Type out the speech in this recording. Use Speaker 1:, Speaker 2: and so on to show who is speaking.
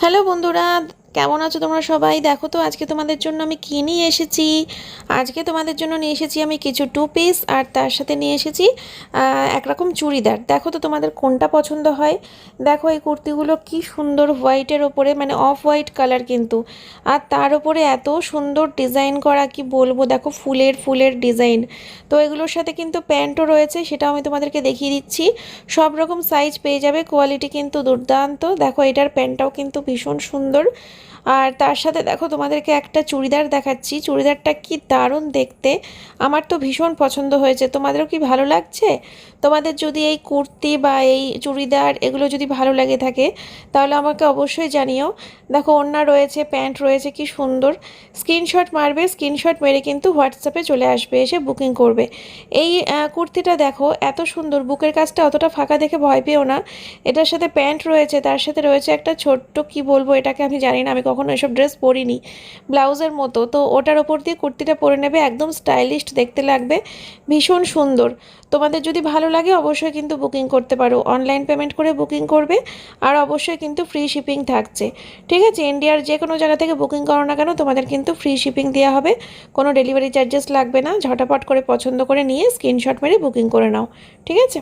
Speaker 1: Hello বন্ধুরা, কেমন আছো তোমরা সবাই? দেখো তো আজকে তোমাদের জন্য আমি কী নিয়ে এসেছি। আজকে তোমাদের জন্য নিয়ে এসেছি আমি কিছু টু পিস, আর তার সাথে নিয়ে এসেছি একরকম চুড়িদার। দেখো তো তোমাদের কোনটা পছন্দ হয়। দেখো এই কুর্তিগুলো কি সুন্দর, হোয়াইটের ওপরে, মানে অফ হোয়াইট কালার কিন্তু, আর তার ওপরে এত সুন্দর ডিজাইন করা, কি বলবো। দেখো ফুলের ফুলের ডিজাইন। তো এগুলোর সাথে কিন্তু প্যান্টও রয়েছে, সেটাও আমি তোমাদেরকে দেখিয়ে দিচ্ছি। সব রকম সাইজ পেয়ে যাবে, কোয়ালিটি কিন্তু দুর্দান্ত। দেখো এটার প্যান্টটাও কিন্তু ভীষণ সুন্দর। আর তার সাথে দেখো তোমাদেরকে একটা চুড়িদার দেখাচ্ছি। চুড়িদারটা কি দারুণ দেখতে, আমার তো ভীষণ পছন্দ হয়েছে। তোমাদেরও কি ভালো লাগছে? তোমাদের যদি এই কুর্তি বা এই চুড়িদার এগুলো যদি ভালো লাগে থাকে, তাহলে আমাকে অবশ্যই জানিও। দেখো ওড়না রয়েছে, প্যান্ট রয়েছে, কি সুন্দর। স্ক্রিনশট মারবে, স্ক্রিনশট মেরে কিন্তু হোয়াটসঅ্যাপে চলে আসবে, এসে বুকিং করবে। এই কুর্তিটা দেখো এত সুন্দর, বুকের কাজটা অতটা ফাঁকা দেখে ভয় পেও না। এটার সাথে প্যান্ট রয়েছে, তার সাথে রয়েছে একটা ছোট্ট, কি বলবো এটাকে, আমি জানি না, আমি কখনো এসব ড্রেস পরিনি। ব্লাউজের মতো তো ওটার ওপর দিয়ে কুর্তিটা পরে নেবে, একদম স্টাইলিশ দেখতে লাগবে, ভীষণ সুন্দর। তোমাদের যদি ভালো লাগে অবশ্যই কিন্তু বুকিং করতে পারো, অনলাইন পেমেন্ট করে বুকিং করবে। আর অবশ্যই কিন্তু ফ্রি শিপিং থাকছে। ঠিক আছে, ইন্ডিয়ার যে কোনো জায়গা থেকে বুকিং করো না কেন, তোমাদের কিন্তু ফ্রি শিপিং দেওয়া হবে, কোনো ডেলিভারি চার্জেস লাগবে না। ঝটাপট করে পছন্দ করে নিয়ে স্ক্রিনশট মেরে বুকিং করে নাও। ঠিক আছে।